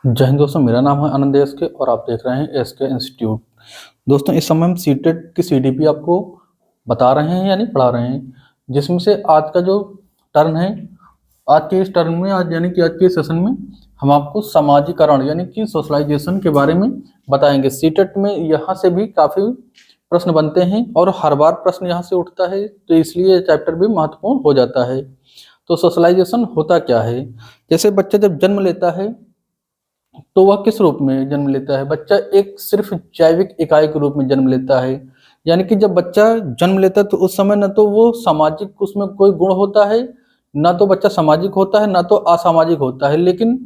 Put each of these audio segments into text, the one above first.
जय हिंद दोस्तों, मेरा नाम है आनंद एस के और आप देख रहे हैं एस के इंस्टीट्यूट। दोस्तों, इस समय हम सीटेट की सीडीपी आपको बता रहे हैं यानी पढ़ा रहे हैं, जिसमें से आज का जो टर्न है, आज के इस टर्न में आज यानी कि आज के सेशन में हम आपको समाजीकरण यानी कि सोशलाइजेशन के बारे में बताएंगे। सीटेट में यहाँ से भी काफ़ी प्रश्न बनते हैं और हर बार प्रश्न यहाँ से उठता है, तो इसलिए ये चैप्टर भी महत्वपूर्ण हो जाता है। तो सोशलाइजेशन होता क्या है? जैसे बच्चा जब जन्म लेता है तो वह किस रूप में जन्म लेता है? बच्चा एक सिर्फ जैविक इकाई के रूप में जन्म लेता है। यानी कि जब बच्चा जन्म लेता है तो उस समय न तो वो सामाजिक उसमें कोई गुण होता है, ना तो बच्चा सामाजिक होता है, ना तो असामाजिक होता है। लेकिन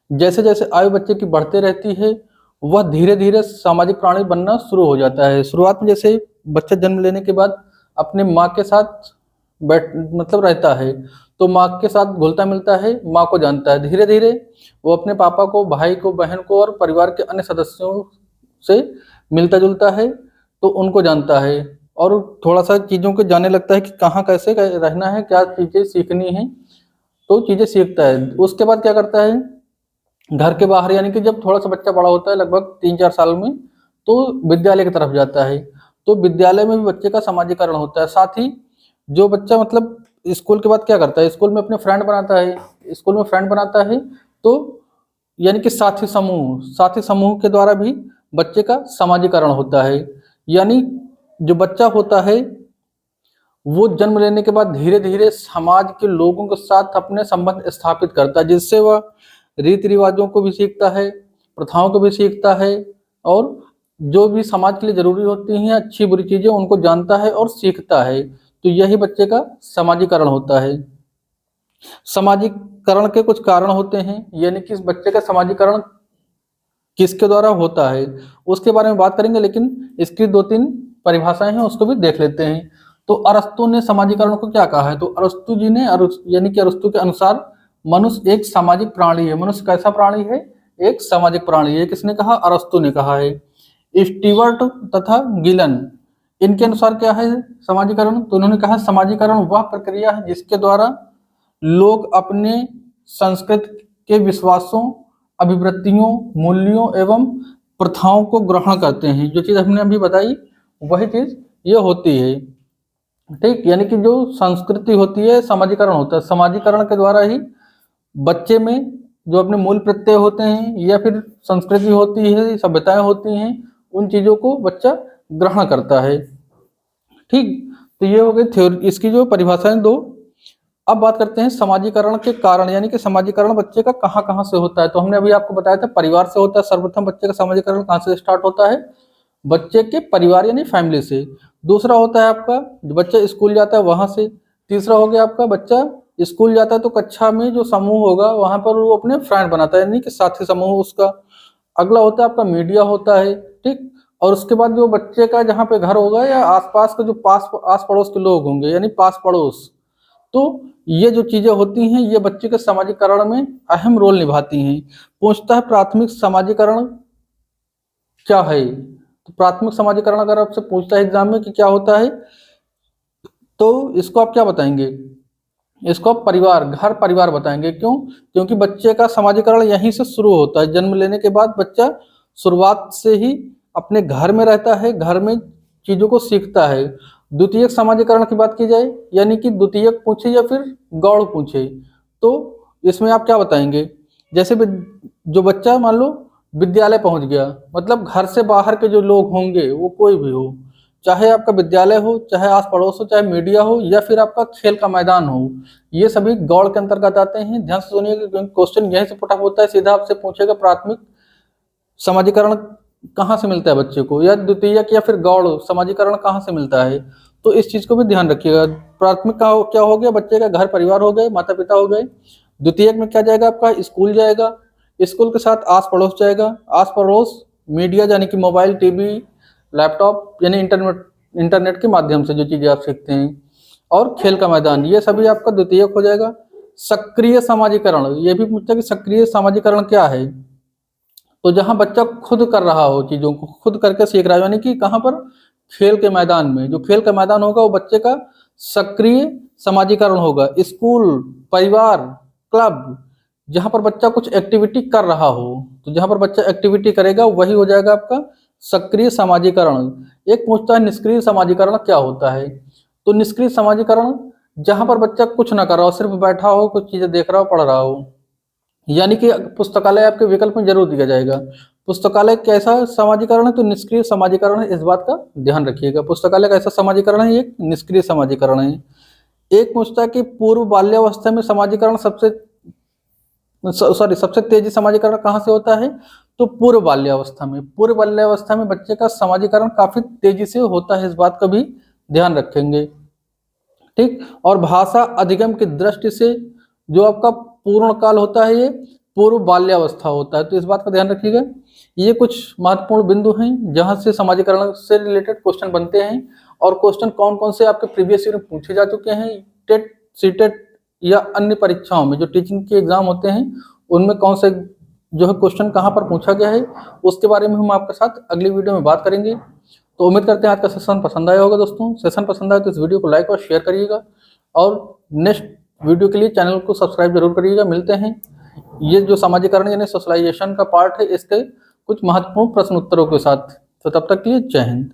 जैसे जैसे आयु बच्चे की बढ़ते रहती है, वह धीरे धीरे सामाजिक प्राणी बनना शुरू हो जाता है। शुरुआत में जैसे बच्चा जन्म लेने के बाद अपने माँ के साथ बैठ मतलब रहता है, तो माँ के साथ घुलता मिलता है, माँ को जानता है। धीरे धीरे वो अपने पापा को, भाई को, बहन को और परिवार के अन्य सदस्यों से मिलता जुलता है, तो उनको जानता है और थोड़ा सा चीज़ों को जानने लगता है कि कहाँ कैसे रहना है, क्या चीज़ें सीखनी है, तो चीज़ें सीखता है। उसके बाद क्या करता है, घर के बाहर यानी कि जब थोड़ा सा बच्चा बड़ा होता है, लगभग 3-4 साल में, तो विद्यालय की तरफ जाता है। तो विद्यालय में भी बच्चे का समाजीकरण होता है। साथ ही जो बच्चा मतलब स्कूल के बाद क्या करता है, स्कूल में अपने फ्रेंड बनाता है। स्कूल में फ्रेंड बनाता है तो यानी कि साथी समूह के द्वारा भी बच्चे का समाजीकरण होता है। यानी जो बच्चा होता है वो जन्म लेने के बाद धीरे धीरे समाज के लोगों के साथ अपने संबंध स्थापित करता है, जिससे वह रीति रिवाजों को भी सीखता है, प्रथाओं को भी सीखता है और जो भी समाज के लिए जरूरी होती हैं अच्छी बुरी चीजें उनको जानता है और सीखता है। तो यही बच्चे का समाजीकरण होता है। समाजीकरण के कुछ कारण होते हैं, यानी कि इस बच्चे का समाजीकरण किसके द्वारा होता है उसके बारे में बात करेंगे, लेकिन इसकी 2-3 परिभाषाएं हैं, उसको भी देख लेते हैं। तो अरस्तु ने समाजीकरण को क्या कहा है? तो अरस्तु जी ने यानी कि अरस्तु के अनुसार मनुष्य एक सामाजिक प्राणी है। मनुष्य कैसा प्राणी है? एक सामाजिक प्राणी है। किसने कहा? अरस्तु ने कहा है। स्टीवर्ट तथा गिलन, इनके अनुसार क्या है समाजीकरण? तो उन्होंने कहा समाजीकरण वह प्रक्रिया है जिसके द्वारा लोग अपने संस्कृति के विश्वासों, अभिवृत्तियों, मूल्यों एवं प्रथाओं को ग्रहण करते हैं। जो चीज़ हमने अभी बताई वही चीज़ ये होती है। ठीक, यानी कि जो संस्कृति होती है समाजीकरण होता है। समाजीकरण के द्वारा ही बच्चे में जो अपने मूल प्रत्यय होते हैं या फिर संस्कृति होती है, सभ्यताएं होती हैं, उन चीज़ों को बच्चा ग्रहण करता है। ठीक, तो ये हो गई थ्योरी, इसकी जो परिभाषाएं दो। अब बात करते हैं समाजीकरण के कारण, यानी कि समाजीकरण बच्चे का कहाँ कहाँ से होता है। तो हमने अभी आपको बताया था परिवार से होता है। सर्वप्रथम बच्चे का समाजीकरण कहाँ से स्टार्ट होता है? बच्चे के परिवार यानी फैमिली से। दूसरा होता है आपका जो बच्चा स्कूल जाता है वहां से। तीसरा हो गया आपका बच्चा स्कूल जाता है तो कक्षा में जो समूह होगा वहां पर वो अपने फ्रेंड बनाता है, यानी कि साथी समूह उसका। अगला होता है आपका मीडिया होता है। ठीक, और उसके बाद जो बच्चे का जहाँ पे घर होगा या आसपास का जो आस पड़ोस के लोग होंगे यानी पास पड़ोस, तो ये जो चीजें होती हैं ये बच्चे के समाजीकरण में अहम रोल निभाती हैं। पूछता है प्राथमिक समाजीकरण क्या है? तो प्राथमिक समाजीकरण अगर आपसे पूछता है एग्जाम में कि क्या होता है, तो इसको आप क्या बताएंगे? इसको आप परिवार, घर परिवार बताएंगे। क्यों? क्योंकि बच्चे का समाजीकरण यहीं से शुरू होता है। जन्म लेने के बाद बच्चा शुरुआत से ही अपने घर में रहता है, घर में चीजों को सीखता है। द्वितीयक समाजीकरण की बात की जाए, यानी कि द्वितीयक पूछे या फिर गौड़ पूछे, तो इसमें आप क्या बताएंगे? जैसे जो बच्चा मान लो विद्यालय पहुंच गया, मतलब घर से बाहर के जो लोग होंगे वो कोई भी हो, चाहे आपका विद्यालय हो, चाहे आस पड़ोस हो, चाहे मीडिया हो या फिर आपका खेल का मैदान हो, ये सभी गौड़ के अंतर्गत आते हैं। ध्यान से सुनिएगा क्योंकि क्वेश्चन यहीं से पुटअप होता है, सीधा आपसे पूछेगा प्राथमिक समाजीकरण कहाँ से मिलता है बच्चे को, या द्वितीयक या फिर गौड़ समाजीकरण कहाँ से मिलता है। तो इस चीज को भी ध्यान रखिएगा। प्राथमिक का क्या हो गया? बच्चे का घर परिवार हो गए, माता पिता हो गए। द्वितीयक में क्या जाएगा? आपका स्कूल जाएगा। स्कूल के साथ आस पड़ोस जाएगा। आस पड़ोस मीडिया यानी कि मोबाइल, टीवी, लैपटॉप यानी इंटरनेट, इंटरनेट के माध्यम से जो चीजें आप सीखते हैं। और खेल का मैदान, ये सभी आपका द्वितीयक हो जाएगा। सक्रिय समाजीकरण, ये भी पूछता है कि सक्रिय समाजीकरण क्या है? तो जहां बच्चा खुद कर रहा हो, चीजों को खुद करके सीख रहा है, यानी कि कहां पर? खेल के मैदान में। जो खेल का मैदान होगा वो बच्चे का सक्रिय समाजीकरण होगा। स्कूल, परिवार, क्लब, जहां पर बच्चा कुछ एक्टिविटी कर रहा हो, तो जहां पर बच्चा एक्टिविटी करेगा वही हो जाएगा आपका सक्रिय समाजीकरण। एक पूछता है निष्क्रिय समाजीकरण क्या होता है, तो निष्क्रिय समाजीकरण जहां पर बच्चा कुछ ना कर रहा हो, सिर्फ बैठा हो, कुछ चीजें देख रहा हो, पढ़ रहा हो, यानी कि पुस्तकालय आपके विकल्प में जरूर दिया जाएगा। पुस्तकालय कैसा समाजीकरण है, तो निष्क्रिय समाजीकरण है, इस बात का ध्यान रखिएगा। पुस्तकालय कैसा समाजीकरण है, एक निष्क्रिय समाजीकरण है। एक पूछता है कि पूर्व बाल्यावस्था में समाजीकरण सबसे तेजी समाजीकरण कहाँ से होता है, तो पूर्व बाल्यावस्था में। पूर्व बाल्यावस्था में बच्चे का समाजीकरण काफी तेजी से होता है, इस बात का भी ध्यान रखेंगे। ठीक, और भाषा अधिगम की दृष्टि से जो आपका पूर्ण काल होता है ये पूर्व बाल्यावस्था होता है, तो इस बात का ध्यान रखिएगा। ये कुछ महत्वपूर्ण बिंदु हैं जहां से समाजीकरण से रिलेटेड क्वेश्चन बनते हैं, और क्वेश्चन कौन कौन से आपके प्रीवियस ईयर में पूछे जा चुके हैं, टेट, सीटेट या अन्य परीक्षाओं में जो टीचिंग के एग्जाम होते हैं उनमें कौन से जो है क्वेश्चन कहाँ पर पूछा गया है, उसके बारे में हम आपके साथ अगली वीडियो में बात करेंगे। तो उम्मीद करते हैं आज का सेशन पसंद आया होगा दोस्तों। सेशन पसंद आया तो इस वीडियो को लाइक और शेयर करिएगा, और नेक्स्ट वीडियो के लिए चैनल को सब्सक्राइब जरूर करिएगा। मिलते हैं ये जो समाजीकरण यानी सोशलाइजेशन का पार्ट है, इसके कुछ महत्वपूर्ण प्रश्न उत्तरों के साथ। तो तब तक के लिए जय हिंद।